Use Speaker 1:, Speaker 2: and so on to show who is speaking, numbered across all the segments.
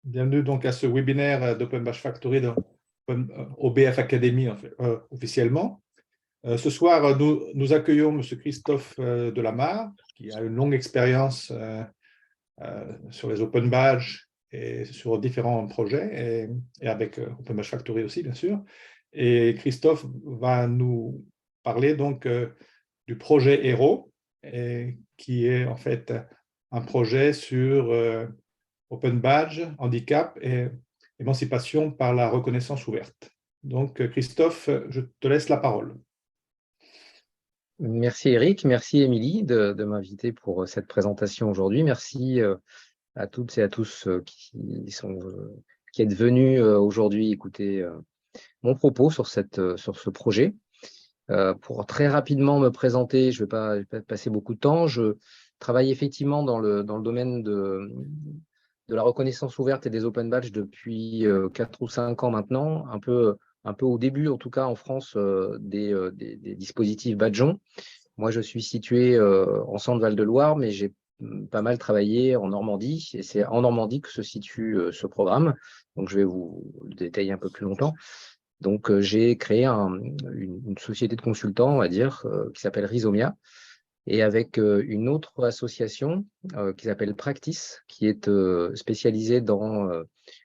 Speaker 1: Bienvenue donc à ce webinaire d'Open Badge Factory de OBF Academy officiellement. Ce soir, nous accueillons M. Christophe Delamarre, qui a une longue expérience sur les Open Badge et sur différents projets, et avec Open Badge Factory aussi, bien sûr. Et Christophe va nous parler donc du projet HERO, qui est en fait un projet sur Open Badge, handicap et émancipation par la reconnaissance ouverte. Donc, Christophe, je te laisse la parole.
Speaker 2: Merci Eric, merci Émilie de m'inviter pour cette présentation aujourd'hui. Merci à toutes et à tous qui êtes venus aujourd'hui écouter mon propos sur ce projet. Pour très rapidement me présenter, je ne vais pas passer beaucoup de temps. Je travaille effectivement dans le domaine de la reconnaissance ouverte et des Open Badge depuis 4 ou 5 ans maintenant, un peu au début, en tout cas en France, des dispositifs badgeons. Moi, je suis situé en Centre-Val-de-Loire, mais j'ai pas mal travaillé en Normandie, et c'est en Normandie que se situe ce programme. Donc, je vais vous le détailler un peu plus longtemps. Donc, j'ai créé une société de consultants, on va dire, qui s'appelle Rhizomia, et avec une autre association qui s'appelle Practice, qui est spécialisée dans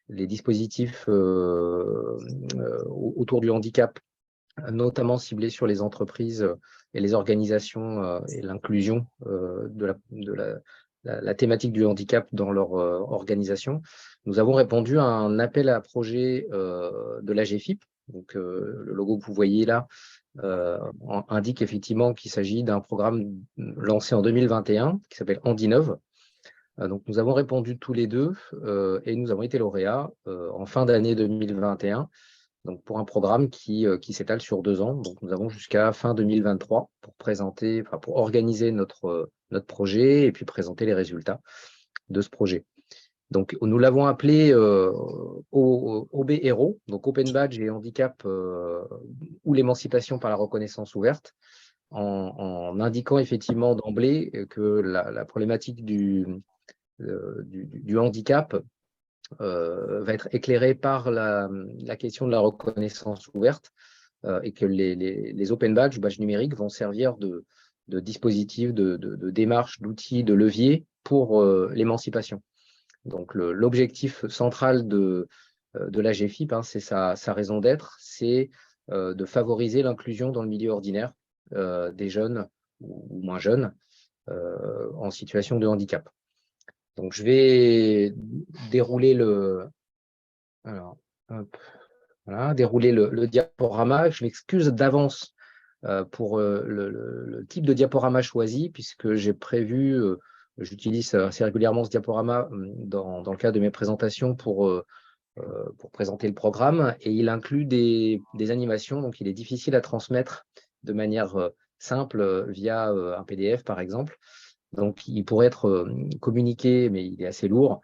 Speaker 2: les dispositifs autour du handicap, notamment ciblés sur les entreprises et les organisations et l'inclusion de la thématique du handicap dans leur organisation. Nous avons répondu à un appel à projet de l'AGFIP. Donc, le logo que vous voyez là indique effectivement qu'il s'agit d'un programme lancé en 2021 qui s'appelle Handinov. Donc, nous avons répondu tous les deux et nous avons été lauréats en fin d'année 2021. Donc, pour un programme qui s'étale sur 2 ans. Donc, nous avons jusqu'à fin 2023 pour organiser notre projet et puis présenter les résultats de ce projet. Donc, nous l'avons appelé OB HERO, donc Open Badge et handicap ou l'émancipation par la reconnaissance ouverte, en indiquant effectivement d'emblée que la problématique du handicap va être éclairée par la question de la reconnaissance ouverte et que les Open Badge, badges numériques, vont servir de dispositifs, de démarches, d'outils, de leviers pour l'émancipation. Donc, l'objectif central de l'AGFIP, c'est sa raison d'être, c'est de favoriser l'inclusion dans le milieu ordinaire des jeunes ou moins jeunes en situation de handicap. Donc, je vais dérouler le diaporama. Je m'excuse d'avance pour le type de diaporama choisi, puisque j'ai prévu, j'utilise assez régulièrement ce diaporama dans le cadre de mes présentations pour présenter le programme, et il inclut des animations, donc il est difficile à transmettre de manière simple via un PDF par exemple. Donc il pourrait être communiqué, mais il est assez lourd,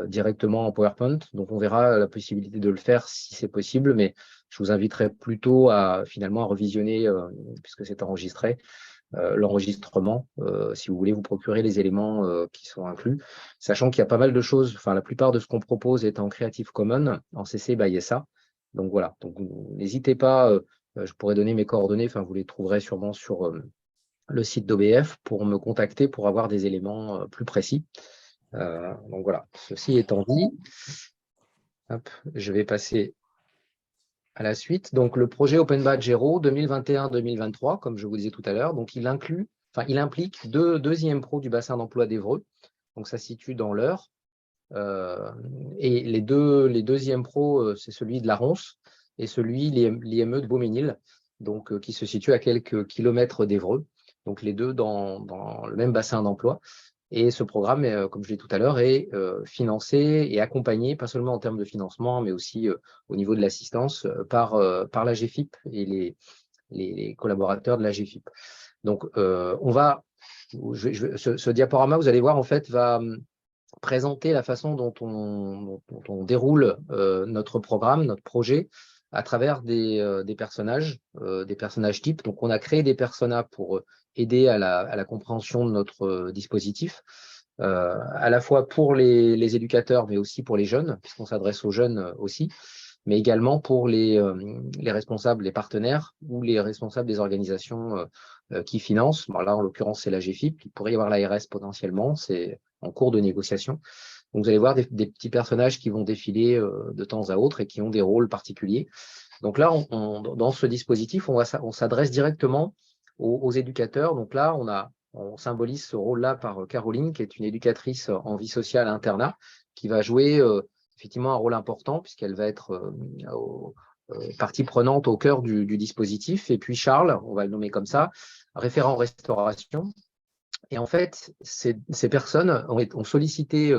Speaker 2: directement en PowerPoint. Donc on verra la possibilité de le faire si c'est possible, mais je vous inviterai plutôt à finalement à revisionner, puisque c'est enregistré, l'enregistrement, si vous voulez vous procurer les éléments qui sont inclus, sachant qu'il y a pas mal de choses, enfin la plupart de ce qu'on propose est en Creative Commons, en CC by SA. Donc voilà, donc n'hésitez pas, je pourrais donner mes coordonnées, enfin vous les trouverez sûrement sur le site d'OBF pour me contacter pour avoir des éléments plus précis. Donc voilà, ceci étant dit, hop, je vais passer à la suite. Donc le projet Open Badge HERO 2021-2023, comme je vous disais tout à l'heure, donc il implique deux IMPRO du bassin d'emploi d'Évreux. Donc ça se situe dans l'Eure. Et les deux IMPRO, c'est celui de la Ronce et l'IME de Beauménil, donc qui se situe à quelques kilomètres d'Évreux. Donc les deux dans le même bassin d'emploi. Et ce programme, comme je l'ai dit tout à l'heure, est financé et accompagné, pas seulement en termes de financement, mais aussi au niveau de l'assistance par l'AGFIP et les collaborateurs de l'AGFIP. Donc, ce diaporama, vous allez voir, en fait, va présenter la façon dont on déroule notre programme, notre projet, à travers des personnages types. Donc, on a créé des personas pour aider à la compréhension de notre dispositif. à la fois pour les éducateurs, mais aussi pour les jeunes, puisqu'on s'adresse aux jeunes aussi, mais également pour les responsables, les partenaires ou les responsables des organisations qui financent. Bon, là, en l'occurrence, c'est la GFIP. Il pourrait y avoir l'ARS potentiellement, c'est en cours de négociation. Donc, vous allez voir des petits personnages qui vont défiler de temps à autre et qui ont des rôles particuliers. Donc là, dans ce dispositif, on s'adresse directement aux éducateurs. Donc là, on symbolise ce rôle-là par Caroline, qui est une éducatrice en vie sociale à internat, qui va jouer effectivement un rôle important, puisqu'elle va être partie prenante au cœur du dispositif. Et puis Charles, on va le nommer comme ça, référent restauration. Et en fait, ces personnes ont sollicité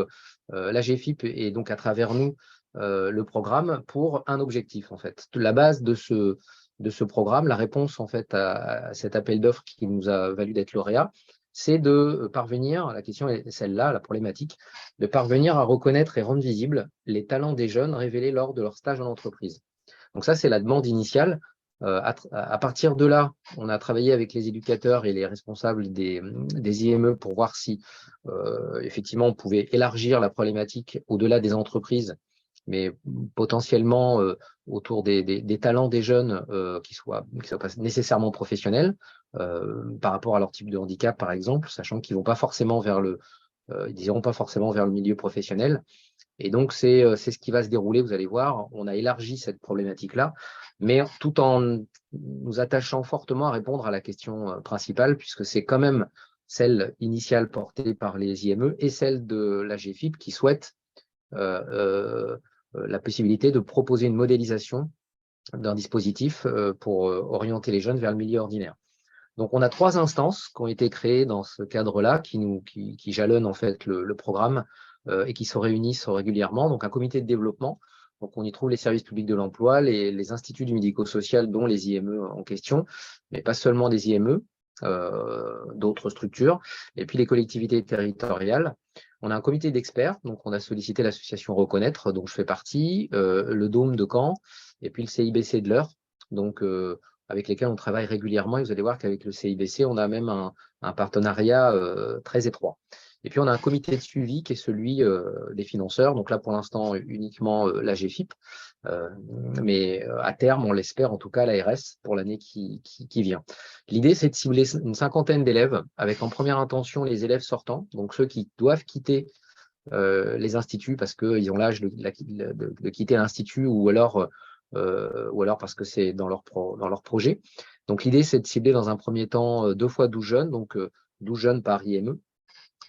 Speaker 2: la GFIP et donc à travers nous le programme pour un objectif en fait. La base de ce programme, la réponse en fait à cet appel d'offres qui nous a valu d'être lauréat, c'est de parvenir, la question est celle-là, la problématique, de parvenir à reconnaître et rendre visibles les talents des jeunes révélés lors de leur stage en entreprise. Donc ça, c'est la demande initiale. À partir de là, on a travaillé avec les éducateurs et les responsables des IME pour voir si effectivement on pouvait élargir la problématique au-delà des entreprises, mais potentiellement autour des talents des jeunes qui soient pas nécessairement professionnels par rapport à leur type de handicap, par exemple, sachant qu'ils vont pas forcément ils n'iront pas forcément vers le milieu professionnel. Et donc, c'est ce qui va se dérouler, vous allez voir. On a élargi cette problématique-là, mais tout en nous attachant fortement à répondre à la question principale, puisque c'est quand même celle initiale portée par les IME et celle de la GFIP qui souhaite la possibilité de proposer une modélisation d'un dispositif pour orienter les jeunes vers le milieu ordinaire. Donc, on a 3 instances qui ont été créées dans ce cadre-là, qui jalonnent en fait le programme et qui se réunissent régulièrement. Donc, un comité de développement. Donc, on y trouve les services publics de l'emploi, les instituts du médico-social, dont les IME en question, mais pas seulement des IME, d'autres structures, et puis les collectivités territoriales. On a un comité d'experts, donc on a sollicité l'association Reconnaître, dont je fais partie, le Dôme de Caen, et puis le CIBC de l'Eure. Donc, avec lesquels on travaille régulièrement. Et vous allez voir qu'avec le CIBC, on a même un partenariat très étroit. Et puis, on a un comité de suivi qui est celui des financeurs. Donc là, pour l'instant, uniquement la GFIP. Mais à terme, on l'espère, en tout cas, l'ARS pour l'année qui vient. L'idée, c'est de cibler une 50aine d'élèves avec en première intention les élèves sortants, donc ceux qui doivent quitter les instituts parce qu'ils ont l'âge de quitter l'institut ou alors parce que c'est dans leur projet. Donc, l'idée, c'est de cibler dans un premier temps 2 fois 12 jeunes, donc 12 jeunes par IME.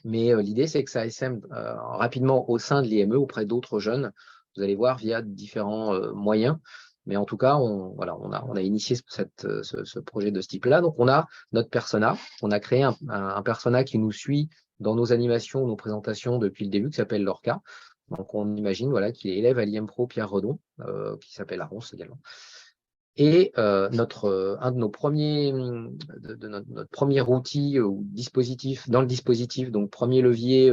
Speaker 2: Mais l'idée, c'est que ça SM rapidement au sein de l'IME auprès d'autres jeunes. Vous allez voir via différents moyens. Mais en tout cas, on a initié ce projet de ce type-là. Donc, on a notre persona. On a créé un persona qui nous suit dans nos animations, nos présentations depuis le début, qui s'appelle Lorca. Donc, on imagine qu'il est élève à l'IMPRO Pierre Redon, qui s'appelle Arons également. Et un de nos premiers, notre premier outil ou dispositif, dans le dispositif, donc premier levier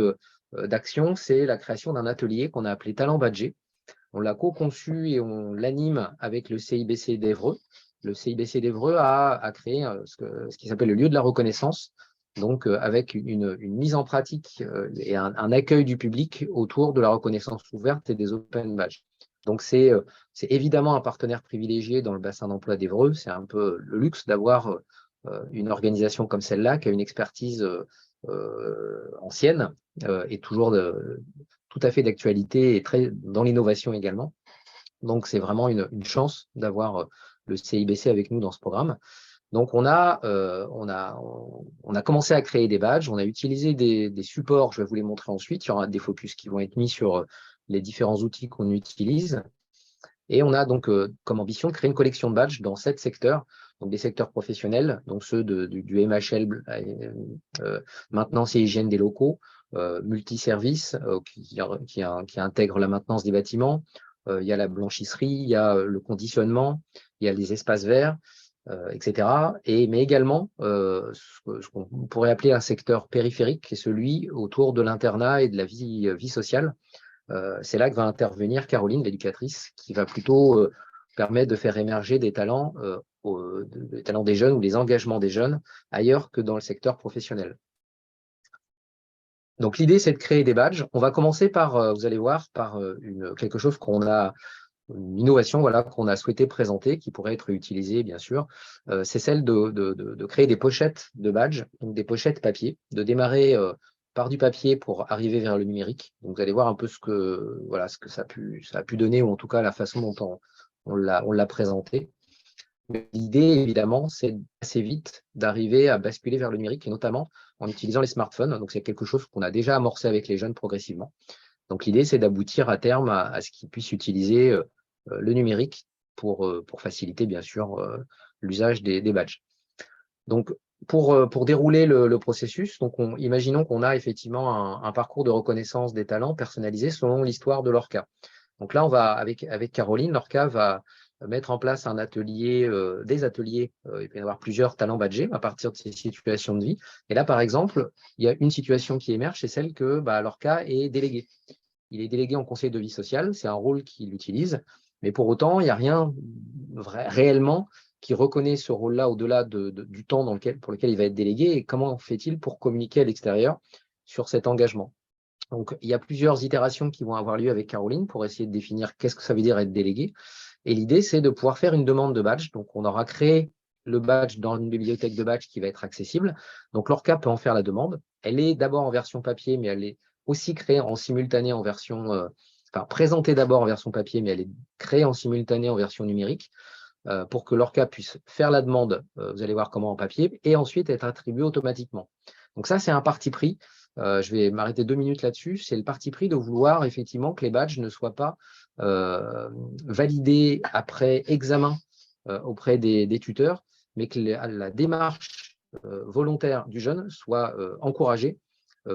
Speaker 2: d'action, c'est la création d'un atelier qu'on a appelé Talent Badgé. On l'a co-conçu et on l'anime avec le CIBC d'Évreux. Le CIBC d'Évreux a créé ce qui s'appelle le lieu de la reconnaissance, donc avec une mise en pratique et un accueil du public autour de la reconnaissance ouverte et des open badges. Donc, c'est évidemment un partenaire privilégié dans le bassin d'emploi d'Évreux. C'est un peu le luxe d'avoir une organisation comme celle-là qui a une expertise ancienne et toujours tout à fait d'actualité et très dans l'innovation également. Donc, c'est vraiment une chance d'avoir le CIBC avec nous dans ce programme. Donc, on a commencé à créer des badges, on a utilisé des supports, je vais vous les montrer ensuite. Il y aura des focus qui vont être mis sur les différents outils qu'on utilise. Et on a donc comme ambition de créer une collection de badges dans 7 secteurs, donc des secteurs professionnels, donc ceux du MHL, maintenance et hygiène des locaux, multiservices qui intègrent la maintenance des bâtiments, il y a la blanchisserie, il y a le conditionnement, il y a les espaces verts, etc. Mais également ce qu'on pourrait appeler un secteur périphérique, qui est celui autour de l'internat et de la vie sociale. C'est là que va intervenir Caroline, l'éducatrice, qui va plutôt permettre de faire émerger des talents des jeunes ou les engagements des jeunes ailleurs que dans le secteur professionnel. Donc, l'idée, c'est de créer des badges. On va commencer par, vous allez voir, par quelque chose une innovation voilà, qu'on a souhaité présenter, qui pourrait être utilisée, bien sûr. C'est celle de créer des pochettes de badges, donc des pochettes papier, de démarrer par du papier pour arriver vers le numérique. Donc, vous allez voir un peu ce que ça a pu donner, ou en tout cas la façon dont on l'a présenté. L'idée, évidemment, c'est assez vite d'arriver à basculer vers le numérique, et notamment en utilisant les smartphones. Donc, c'est quelque chose qu'on a déjà amorcé avec les jeunes progressivement. Donc, l'idée, c'est d'aboutir à terme à ce qu'ils puissent utiliser le numérique pour faciliter, bien sûr, l'usage des badges. Donc, pour dérouler le processus, donc imaginons qu'on a effectivement un parcours de reconnaissance des talents personnalisé selon l'histoire de leur cas. Donc là, avec Caroline, Lorca va mettre en place un atelier, des ateliers, il peut y avoir plusieurs talents badgés à partir de ces situations de vie. Et là, par exemple, il y a une situation qui émerge, c'est celle que Lorca est délégué. Il est délégué en conseil de vie sociale, c'est un rôle qu'il utilise, mais pour autant, il n'y a rien réellement qui reconnaît ce rôle-là au-delà du temps pour lequel il va être délégué, et comment fait-il pour communiquer à l'extérieur sur cet engagement. Donc, il y a plusieurs itérations qui vont avoir lieu avec Caroline pour essayer de définir qu'est-ce que ça veut dire être délégué. Et l'idée, c'est de pouvoir faire une demande de badge. Donc, on aura créé le badge dans une bibliothèque de badge qui va être accessible. Donc, Lorca peut en faire la demande. Elle est d'abord en version papier, mais elle est aussi créée en simultané en version, présentée d'abord en version papier, mais elle est créée en simultané en version numérique pour que Lorca puisse faire la demande, vous allez voir comment en papier, et ensuite être attribuée automatiquement. Donc ça, c'est un parti pris. Je vais m'arrêter 2 minutes là-dessus. C'est le parti pris de vouloir effectivement que les badges ne soient pas validés après examen auprès des tuteurs, mais que la démarche volontaire du jeune soit encouragée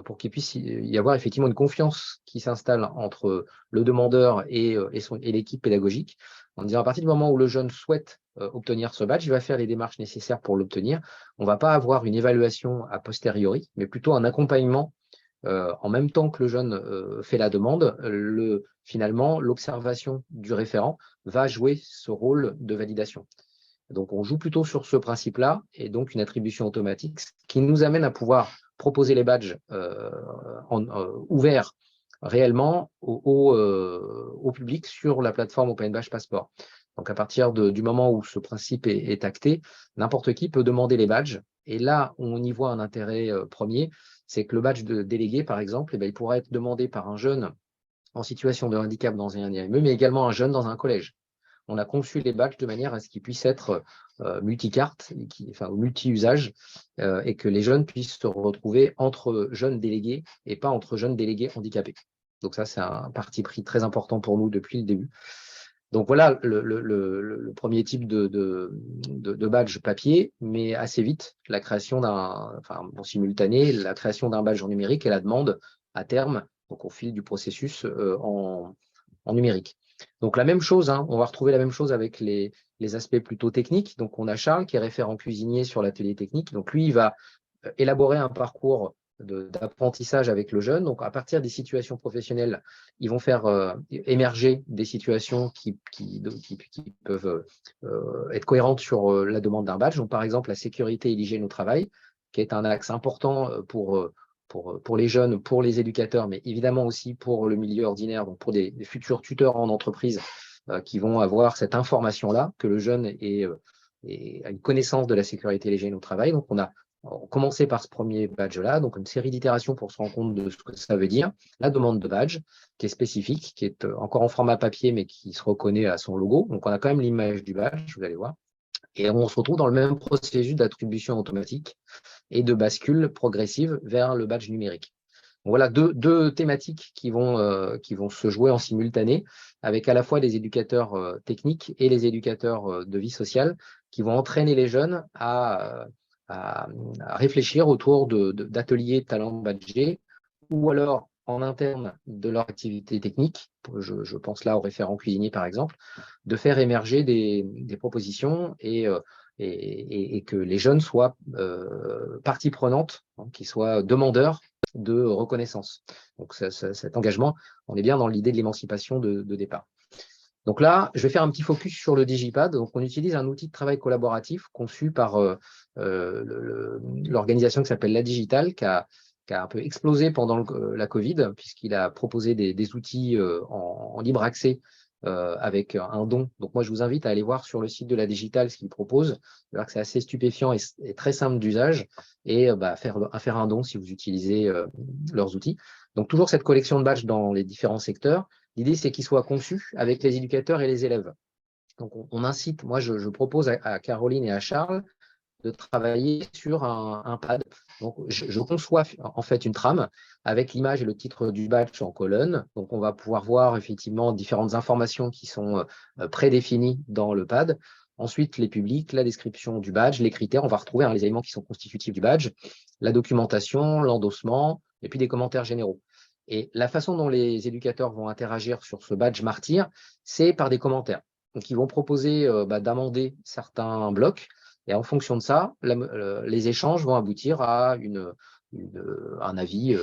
Speaker 2: pour qu'il puisse y avoir effectivement une confiance qui s'installe entre le demandeur et l'équipe pédagogique, en disant à partir du moment où le jeune souhaite obtenir ce badge, il va faire les démarches nécessaires pour l'obtenir. On ne va pas avoir une évaluation a posteriori, mais plutôt un accompagnement en même temps que le jeune fait la demande. Finalement, l'observation du référent va jouer ce rôle de validation. Donc, on joue plutôt sur ce principe-là, et donc une attribution automatique, ce qui nous amène à pouvoir proposer les badges ouverts réellement au public sur la plateforme Open Badge Passport. Donc, à partir du moment où ce principe est acté, n'importe qui peut demander les badges. Et là, on y voit un intérêt premier, c'est que le badge de délégué, par exemple, il pourra être demandé par un jeune en situation de handicap dans un IME, mais également un jeune dans un collège. On a conçu les badges de manière à ce qu'ils puissent être multicarte, ou multi-usage, et que les jeunes puissent se retrouver entre jeunes délégués et pas entre jeunes délégués handicapés. Donc ça, c'est un parti pris très important pour nous depuis le début. Donc voilà le premier type de badge papier, mais assez vite, la création en simultané, la création d'un badge en numérique et la demande à terme, donc au fil du processus en numérique. Donc la même chose, on va retrouver la même chose avec les aspects plutôt techniques. Donc on a Charles qui est référent cuisinier sur l'atelier technique. Donc lui, il va élaborer un parcours d'apprentissage avec le jeune. Donc à partir des situations professionnelles, ils vont faire émerger des situations qui peuvent être cohérentes sur la demande d'un badge. Donc par exemple, la sécurité et l'hygiène au travail, qui est un axe important pour les jeunes, pour les éducateurs, mais évidemment aussi pour le milieu ordinaire, donc pour des futurs tuteurs en entreprise qui vont avoir cette information-là, que le jeune a une connaissance de la sécurité et l'hygiène au travail. Donc, on a commencé par ce premier badge-là, donc une série d'itérations pour se rendre compte de ce que ça veut dire. La demande de badge, qui est spécifique, qui est encore en format papier, mais qui se reconnaît à son logo. Donc, on a quand même l'image du badge, vous allez voir. Et on se retrouve dans le même processus d'attribution automatique et de bascule progressive vers le badge numérique. Donc voilà deux thématiques qui vont se jouer en simultané, avec à la fois les éducateurs techniques et les éducateurs de vie sociale qui vont entraîner les jeunes à réfléchir autour d'ateliers talent badgés, ou alors en interne de leur activité technique, je pense là aux référents cuisiniers par exemple, de faire émerger des propositions et que les jeunes soient partie prenante, qu'ils soient demandeurs de reconnaissance. Donc cet engagement, on est bien dans l'idée de l'émancipation de départ. Donc là, je vais faire un petit focus sur le Digipad. Donc on utilise un outil de travail collaboratif conçu par l'organisation qui s'appelle La Digitale, qui a qui a un peu explosé pendant la Covid, puisqu'il a proposé des outils en libre accès avec un don. Donc moi, je vous invite à aller voir sur le site de la Digitale ce qu'il propose. C'est assez stupéfiant et très simple d'usage, et à faire un don si vous utilisez leurs outils. Donc toujours cette collection de badges dans les différents secteurs. L'idée, c'est qu'ils soient conçus avec les éducateurs et les élèves. Donc on incite, moi je propose à Caroline et à Charles de travailler sur un pad. Donc, je conçois en fait une trame avec l'image et le titre du badge en colonne. Donc, on va pouvoir voir effectivement différentes informations qui sont prédéfinies dans le pad. Ensuite, les publics, la description du badge, les critères. On va retrouver les éléments qui sont constitutifs du badge, la documentation, l'endossement, et puis des commentaires généraux. Et la façon dont les éducateurs vont interagir sur ce badge martyr, c'est par des commentaires. Donc, ils vont proposer d'amender certains blocs. Et en fonction de ça, les échanges vont aboutir à un avis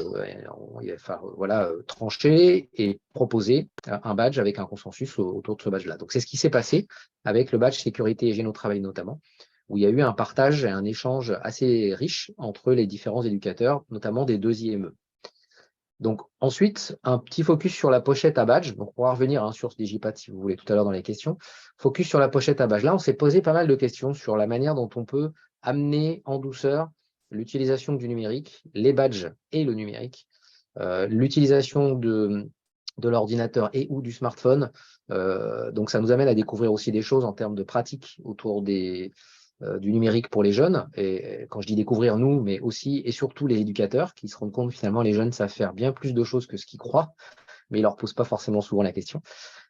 Speaker 2: tranché et proposer un badge avec un consensus autour de ce badge-là. Donc, c'est ce qui s'est passé avec le badge sécurité et hygiène au travail notamment, où il y a eu un partage et un échange assez riche entre les différents éducateurs, notamment des 2 IME. Donc ensuite, un petit focus sur la pochette à badge. Donc on va revenir sur ce Digipad si vous voulez tout à l'heure dans les questions. Focus sur la pochette à badge. Là, on s'est posé pas mal de questions sur la manière dont on peut amener en douceur l'utilisation du numérique, les badges et le numérique, l'utilisation de l'ordinateur et ou du smartphone. Donc ça nous amène à découvrir aussi des choses en termes de pratique autour du numérique pour les jeunes. Et quand je dis découvrir, nous, mais aussi et surtout les éducateurs qui se rendent compte finalement les jeunes savent faire bien plus de choses que ce qu'ils croient, mais ils ne leur posent pas forcément souvent la question.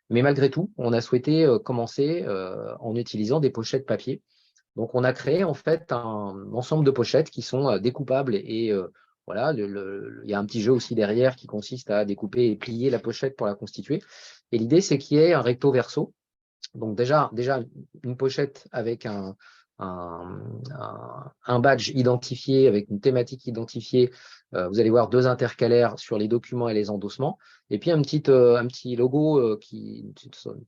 Speaker 2: Mais malgré tout, on a souhaité commencer en utilisant des pochettes papier. Donc on a créé en fait un ensemble de pochettes qui sont découpables et voilà, il y a un petit jeu aussi derrière qui consiste à découper et plier la pochette pour la constituer. Et l'idée, c'est qu'il y ait un recto verso. Donc déjà une pochette avec un badge identifié, avec une thématique identifiée. Vous allez voir 2 intercalaires sur les documents et les endossements. Et puis un petit logo, une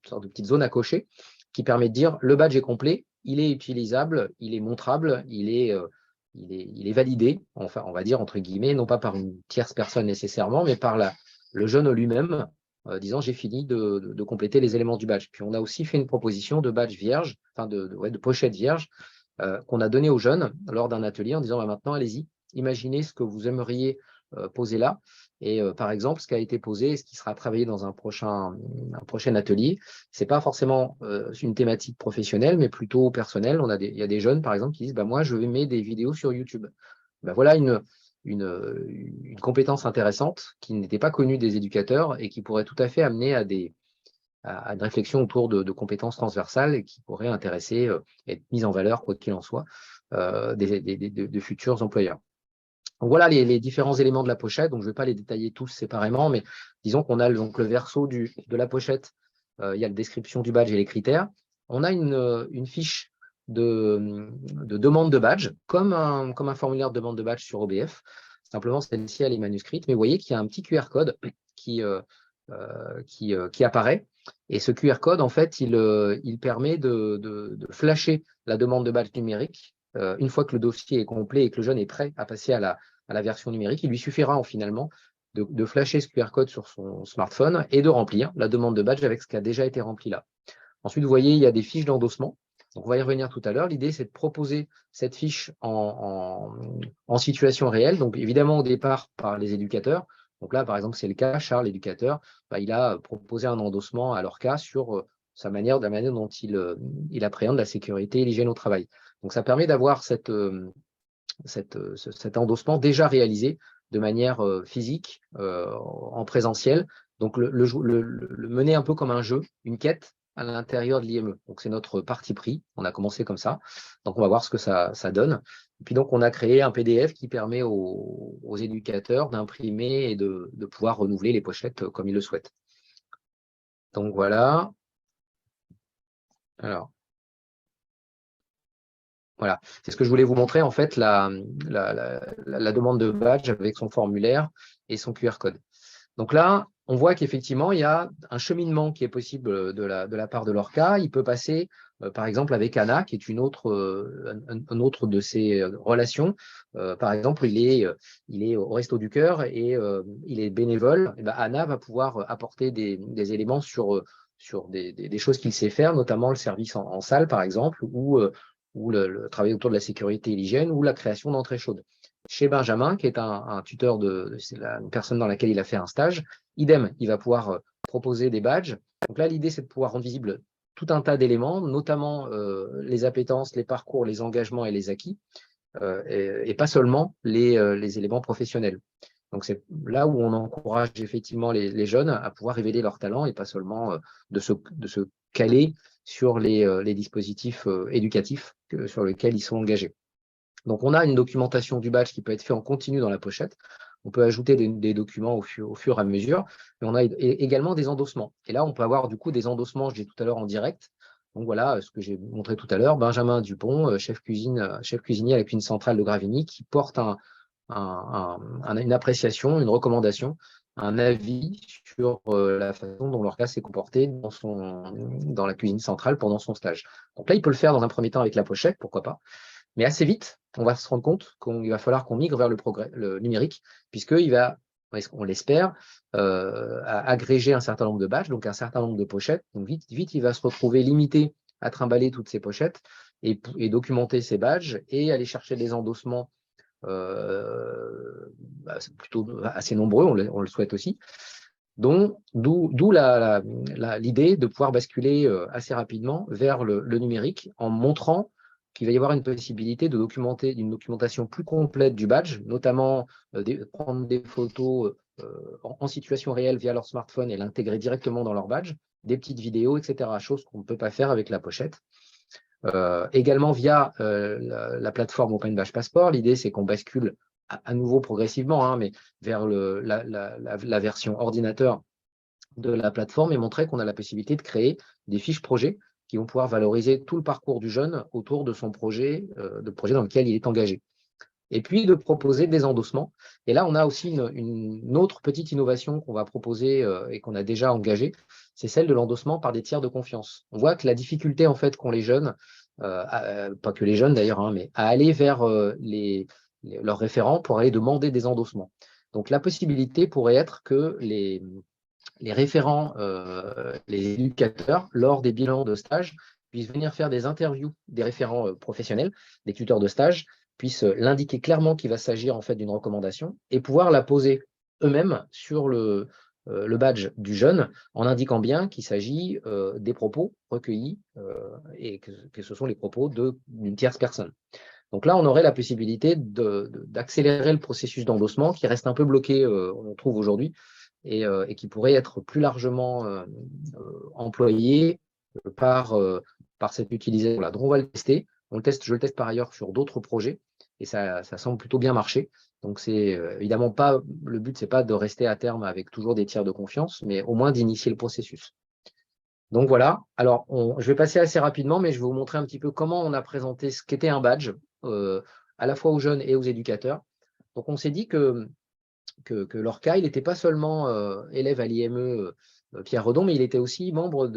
Speaker 2: sorte de petite zone à cocher qui permet de dire le badge est complet, il est utilisable, il est montrable, il est validé, enfin on va dire entre guillemets, non pas par une tierce personne nécessairement, mais par le jeune lui-même, disant j'ai fini de compléter les éléments du badge. Puis on a aussi fait une proposition de badge vierge, enfin de pochette vierge, qu'on a donné aux jeunes lors d'un atelier en disant maintenant allez-y, imaginez ce que vous aimeriez poser là. Et par exemple, ce qui a été posé, ce qui sera travaillé dans un prochain atelier, c'est pas forcément une thématique professionnelle, mais plutôt personnelle. Il y a des jeunes, par exemple, qui disent moi, je vais mettre des vidéos sur YouTube. Voilà une compétence intéressante qui n'était pas connue des éducateurs et qui pourrait tout à fait amener à une réflexion autour de compétences transversales et qui pourrait intéresser et être mise en valeur, quoi qu'il en soit, de futurs employeurs. Donc voilà les différents éléments de la pochette. Donc je ne vais pas les détailler tous séparément, mais disons qu'on a le verso de la pochette. Il y a la description du badge et les critères. On a une fiche de demande de badge, comme un formulaire de demande de badge sur OBF. Simplement, celle-ci, elle est manuscrite, mais vous voyez qu'il y a un petit QR code qui apparaît. Et ce QR code, en fait, il permet de flasher la demande de badge numérique. Une fois que le dossier est complet et que le jeune est prêt à passer à la version numérique, il lui suffira finalement de flasher ce QR code sur son smartphone et de remplir la demande de badge avec ce qui a déjà été rempli là. Ensuite, vous voyez, il y a des fiches d'endossement. Donc, on va y revenir tout à l'heure. L'idée, c'est de proposer cette fiche en situation réelle. Donc, évidemment, au départ, par les éducateurs. Donc là, par exemple, c'est le cas, Charles, l'éducateur, il a proposé un endossement à leur cas sur la manière dont il appréhende la sécurité et l'hygiène au travail. Donc, ça permet d'avoir cet endossement déjà réalisé de manière physique, en présentiel. Donc, le mener un peu comme un jeu, une quête à l'intérieur de l'IME. Donc, c'est notre parti pris. On a commencé comme ça. Donc, on va voir ce que ça donne. Et puis, donc, on a créé un PDF qui permet aux éducateurs d'imprimer et de pouvoir renouveler les pochettes comme ils le souhaitent. Donc, voilà. Alors, voilà, c'est ce que je voulais vous montrer, en fait, la demande de badge avec son formulaire et son QR code. Donc là, on voit qu'effectivement, il y a un cheminement qui est possible de la part de l'ORCA. Il peut passer, par exemple, avec Anna, qui est un autre de ses relations. Par exemple, il est au Resto du Cœur et il est bénévole. Et ben, Anna va pouvoir apporter des éléments sur des choses qu'il sait faire, notamment le service en salle, par exemple, ou le travail autour de la sécurité et l'hygiène, ou la création d'entrées chaudes. Chez Benjamin, qui est un tuteur, c'est une personne dans laquelle il a fait un stage, idem, il va pouvoir proposer des badges. Donc là, l'idée, c'est de pouvoir rendre visible tout un tas d'éléments, notamment les appétences, les parcours, les engagements et les acquis, et pas seulement les éléments professionnels. Donc c'est là où on encourage effectivement les jeunes à pouvoir révéler leurs talents et pas seulement de se caler sur les dispositifs éducatifs sur lesquels ils sont engagés. Donc, on a une documentation du badge qui peut être fait en continu dans la pochette. On peut ajouter des documents au fur et à mesure. Mais on a également des endossements. Et là, on peut avoir du coup des endossements, je dis tout à l'heure, en direct. Donc voilà, ce que j'ai montré tout à l'heure, Benjamin Dupont, chef cuisinier à la cuisine centrale de Gravigny, qui porte une appréciation, une recommandation, un avis sur la façon dont l'ORCA s'est comporté dans la cuisine centrale pendant son stage. Donc là, il peut le faire dans un premier temps avec la pochette, pourquoi pas. Mais assez vite, on va se rendre compte qu'il va falloir qu'on migre vers le numérique, puisqu'il va, on l'espère, agréger un certain nombre de badges, donc un certain nombre de pochettes. Donc vite, il va se retrouver limité à trimballer toutes ces pochettes et documenter ces badges et aller chercher des endossements plutôt assez nombreux, on le souhaite aussi. D'où l'idée de pouvoir basculer assez rapidement vers le numérique en montrant qu'il va y avoir une possibilité de documenter une documentation plus complète du badge, notamment prendre des photos en situation réelle via leur smartphone et l'intégrer directement dans leur badge, des petites vidéos, etc. Chose qu'on ne peut pas faire avec la pochette. Également via la plateforme Open Badge Passport, l'idée c'est qu'on bascule à nouveau progressivement, mais vers la version ordinateur de la plateforme et montrer qu'on a la possibilité de créer des fiches projets qui vont pouvoir valoriser tout le parcours du jeune autour de son projet, dans lequel il est engagé. Et puis de proposer des endossements. Et là, on a aussi une autre petite innovation qu'on va proposer et qu'on a déjà engagée, c'est celle de l'endossement par des tiers de confiance. On voit que la difficulté en fait qu'ont les jeunes, pas que les jeunes d'ailleurs, mais à aller vers leurs référents pour aller demander des endossements. Donc la possibilité pourrait être que les référents, les éducateurs, lors des bilans de stage, puissent venir faire des interviews des référents professionnels, des tuteurs de stage, puissent l'indiquer clairement qu'il va s'agir en fait d'une recommandation et pouvoir la poser eux-mêmes sur le badge du jeune en indiquant bien qu'il s'agit des propos recueillis et que ce sont les propos d'une tierce personne. Donc là, on aurait la possibilité d'accélérer le processus d'endossement qui reste un peu bloqué, on trouve aujourd'hui, et qui pourrait être plus largement employé par cette utilisation-là. Donc on va le tester. Je le teste par ailleurs sur d'autres projets et ça semble plutôt bien marcher. Donc c'est évidemment pas, le but, c'est pas de rester à terme avec toujours des tiers de confiance, mais au moins d'initier le processus. Donc voilà, alors je vais passer assez rapidement, mais je vais vous montrer un petit peu comment on a présenté ce qu'était un badge, à la fois aux jeunes et aux éducateurs. Donc on s'est dit que l'ORCA, il n'était pas seulement élève à l'IME Pierre Redon, mais il était aussi membre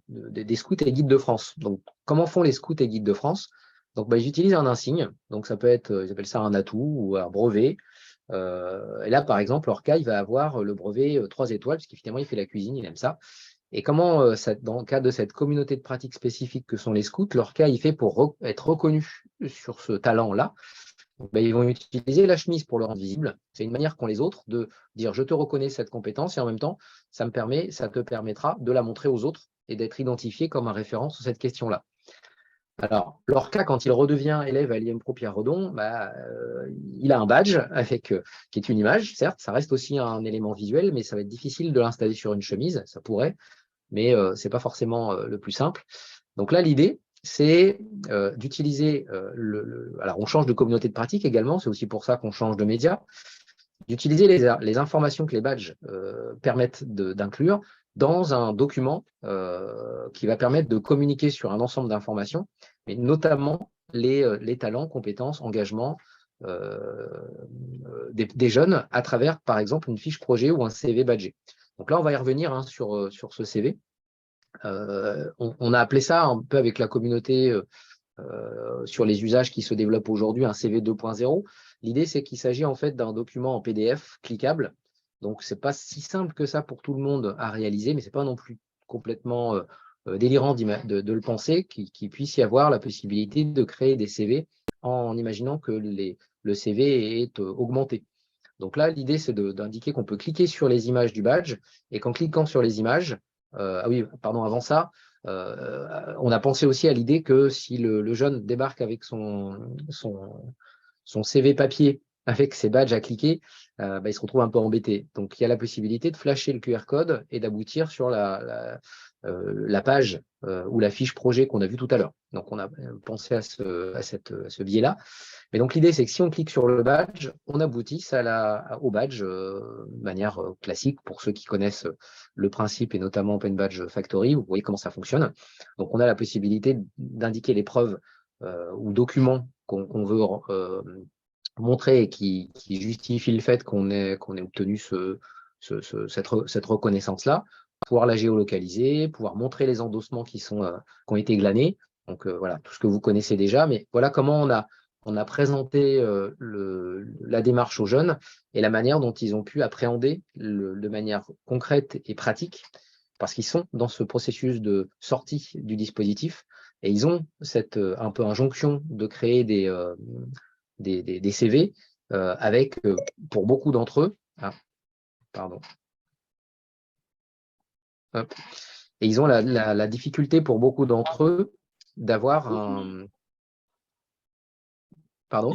Speaker 2: des scouts et guides de France. Donc, comment font les scouts et guides de France? Donc, ils utilisent un insigne. Donc, ça peut être, ils appellent ça un atout ou un brevet. Et là, par exemple, l'ORCA, il va avoir le brevet 3 étoiles, parce qu'effectivement, il fait la cuisine, il aime ça. Et comment, dans le cadre de cette communauté de pratique spécifique que sont les scouts, l'ORCA, il fait pour être reconnu sur ce talent-là. Ils vont utiliser la chemise pour le rendre visible. C'est une manière qu'ont les autres de dire je te reconnais cette compétence et en même temps, ça te permettra de la montrer aux autres et d'être identifié comme un référent sur cette question-là. Alors, l'ORCA, quand il redevient élève à l'IMPRO Pierre Redon, il a un badge qui est une image, certes, ça reste aussi un élément visuel, mais ça va être difficile de l'installer sur une chemise, ça pourrait, mais ce n'est pas forcément le plus simple. Donc là, l'idée, c'est d'utiliser alors on change de communauté de pratique également, c'est aussi pour ça qu'on change de média, d'utiliser les informations que les badges permettent d'inclure dans un document qui va permettre de communiquer sur un ensemble d'informations, mais notamment les talents, compétences, engagements, des jeunes à travers, par exemple, une fiche projet ou un CV badgé. Donc là, on va y revenir hein, sur ce CV. On a appelé ça un peu avec la communauté sur les usages qui se développent aujourd'hui, un CV 2.0. L'idée, c'est qu'il s'agit en fait d'un document en PDF cliquable. Donc, ce n'est pas si simple que ça pour tout le monde à réaliser, mais ce n'est pas non plus complètement délirant de le penser, qu'il puisse y avoir la possibilité de créer des CV en imaginant que le CV est augmenté. Donc là, l'idée, c'est d'indiquer qu'on peut cliquer sur les images du badge et qu'en cliquant sur les images, ah oui, pardon, avant ça, on a pensé aussi à l'idée que si le jeune débarque avec son CV papier avec ses badges à cliquer, il se retrouve un peu embêté. Donc, il y a la possibilité de flasher le QR code et d'aboutir sur la page ou la fiche projet qu'on a vue tout à l'heure. Donc, on a pensé à ce biais-là. Mais donc, l'idée, c'est que si on clique sur le badge, on aboutit au badge de manière classique pour ceux qui connaissent le principe et notamment Open Badge Factory. Vous voyez comment ça fonctionne. Donc, on a la possibilité d'indiquer les preuves ou documents qu'on veut montrer et qui justifient le fait qu'on ait obtenu cette reconnaissance-là, pouvoir la géolocaliser, pouvoir montrer les endossements qui ont été glanés. Donc, voilà, tout ce que vous connaissez déjà. Mais voilà comment on a présenté la démarche aux jeunes et la manière dont ils ont pu appréhender de manière concrète et pratique, parce qu'ils sont dans ce processus de sortie du dispositif et ils ont cette un peu injonction de créer des CV avec, pour beaucoup d'entre eux, pardon. Hop. Et ils ont la difficulté pour beaucoup d'entre eux d'avoir un… Pardon?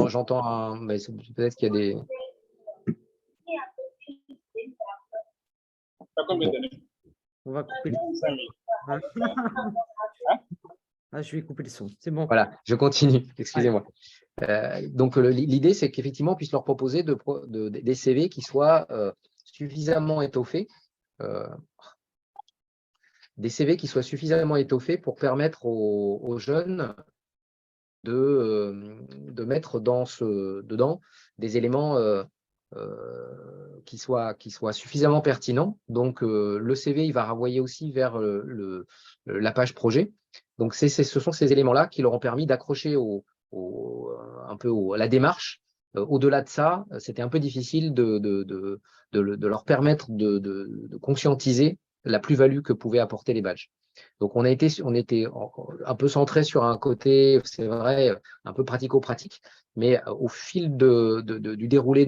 Speaker 2: J'entends un… peut-être qu'il y a des…
Speaker 3: On va couper le son. Ah, je vais couper le son, c'est bon.
Speaker 2: Voilà, je continue, excusez-moi. Donc, l'idée, c'est qu'effectivement, on puisse leur proposer des CV qui soient suffisamment étoffés, pour permettre aux jeunes de mettre dedans des éléments qui soient suffisamment pertinents. Donc, le CV, il va renvoyer aussi vers la page projet. Donc, ce sont ces éléments-là qui leur ont permis d'accrocher un peu à la démarche. Au-delà de ça, c'était un peu difficile de leur permettre de conscientiser la plus-value que pouvaient apporter les badges. Donc, on était un peu centré sur un côté, c'est vrai, un peu pratico-pratique, mais au fil du déroulé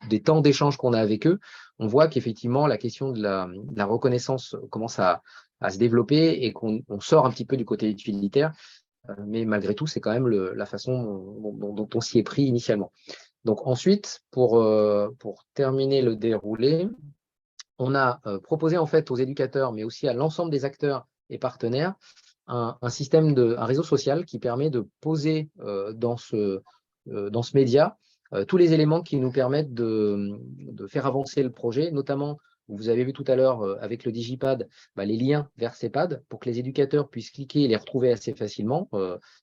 Speaker 2: des temps d'échange qu'on a avec eux, on voit qu'effectivement, la question de la reconnaissance commence à se développer et qu'on sort un petit peu du côté utilitaire. Mais malgré tout, c'est quand même la façon dont on s'y est pris initialement. Donc ensuite, pour terminer le déroulé, on a proposé en fait aux éducateurs, mais aussi à l'ensemble des acteurs et partenaires, un réseau social qui permet de poser dans ce média tous les éléments qui nous permettent de faire avancer le projet, notamment, vous avez vu tout à l'heure avec le Digipad, les liens vers ces pads pour que les éducateurs puissent cliquer et les retrouver assez facilement.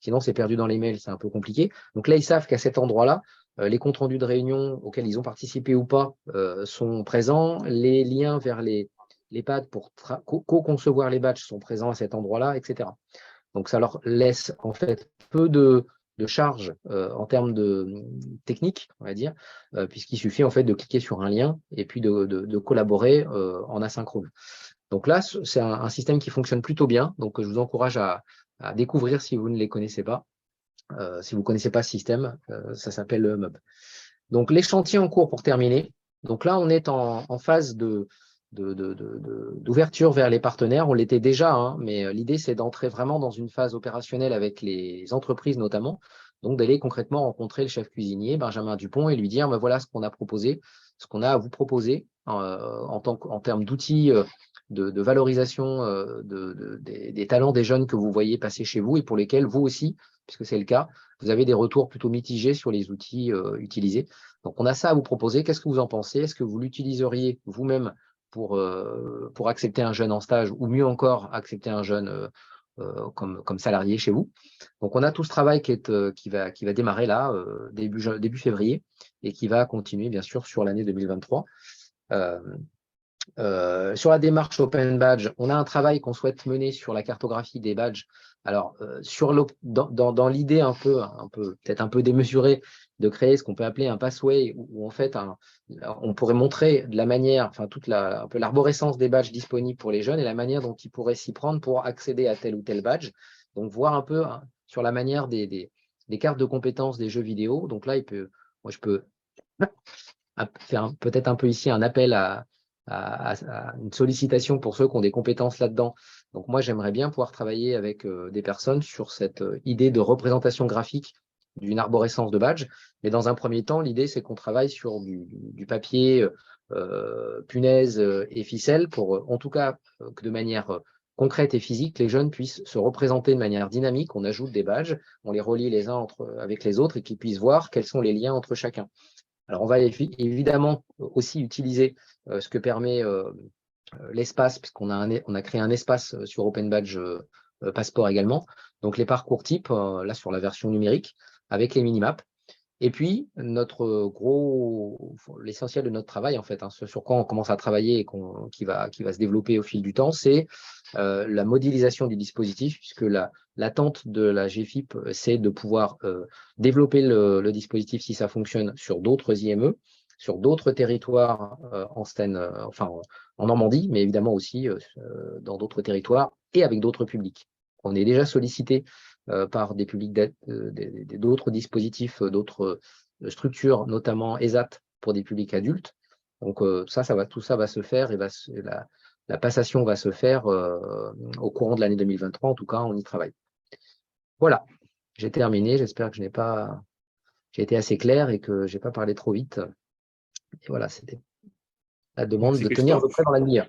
Speaker 2: Sinon, c'est perdu dans les mails, c'est un peu compliqué. Donc là, ils savent qu'à cet endroit-là, les comptes rendus de réunion auxquels ils ont participé ou pas sont présents. Les liens vers les pads pour co-concevoir les badges sont présents à cet endroit-là, etc. Donc, ça leur laisse en fait peu de charge en termes de technique, on va dire, puisqu'il suffit en fait de cliquer sur un lien et puis de collaborer en asynchrone. Donc là, c'est un système qui fonctionne plutôt bien. Donc, je vous encourage à découvrir si vous ne les connaissez pas. Si vous ne connaissez pas ce système, ça s'appelle le MUB. Donc, les chantiers en cours pour terminer. Donc là, on est en phase d'ouverture vers les partenaires. On l'était déjà, hein, mais l'idée, c'est d'entrer vraiment dans une phase opérationnelle avec les entreprises notamment. Donc, d'aller concrètement rencontrer le chef cuisinier, Benjamin Dupont, et lui dire, voilà ce qu'on a proposé, ce qu'on a à vous proposer en termes d'outils de valorisation des talents des jeunes que vous voyez passer chez vous et pour lesquels vous aussi, puisque c'est le cas, vous avez des retours plutôt mitigés sur les outils utilisés. Donc, on a ça à vous proposer. Qu'est-ce que vous en pensez? Est-ce que vous l'utiliseriez vous-même pour accepter un jeune en stage ou mieux encore, accepter un jeune comme salarié chez vous. Donc, on a tout ce travail qui va démarrer là, début février, et qui va continuer, bien sûr, sur l'année 2023. Sur la démarche Open Badge, on a un travail qu'on souhaite mener sur la cartographie des badges. Alors, dans l'idée peut-être un peu démesurée de créer ce qu'on peut appeler un pathway, où en fait, on pourrait montrer de la manière, enfin, un peu l'arborescence des badges disponibles pour les jeunes et la manière dont ils pourraient s'y prendre pour accéder à tel ou tel badge. Donc, voir un peu sur la manière des cartes de compétences des jeux vidéo. Donc là, moi, je peux faire peut-être un peu ici un appel à une sollicitation pour ceux qui ont des compétences là-dedans. Donc moi, j'aimerais bien pouvoir travailler avec des personnes sur cette idée de représentation graphique d'une arborescence de badge. Mais dans un premier temps, l'idée, c'est qu'on travaille sur du papier, punaise et ficelle pour, en tout cas, que de manière concrète et physique, les jeunes puissent se représenter de manière dynamique. On ajoute des badges, on les relie les uns avec les autres et qu'ils puissent voir quels sont les liens entre chacun. Alors, on va évidemment aussi utiliser ce que permet l'espace, puisqu'on a créé un espace sur Open Badge Passport également. Donc, les parcours types, là, sur la version numérique, avec les minimaps. Et puis, l'essentiel de notre travail, en fait, ce sur quoi on commence à travailler et qui va se développer au fil du temps, c'est la modélisation du dispositif, puisque l'attente de la GFIP, c'est de pouvoir développer le dispositif si ça fonctionne sur d'autres IME, sur d'autres territoires en Normandie, mais évidemment aussi dans d'autres territoires et avec d'autres publics. On est déjà sollicité par des publics d'autres dispositifs, d'autres structures, notamment ESAT pour des publics adultes. Donc tout ça va se faire et la passation va se faire au courant de l'année 2023. En tout cas, on y travaille. Voilà, j'ai terminé. J'espère que j'ai été assez clair et que je n'ai pas parlé trop vite. Et voilà, c'était la demande de tenir à peu près dans la demi-heure.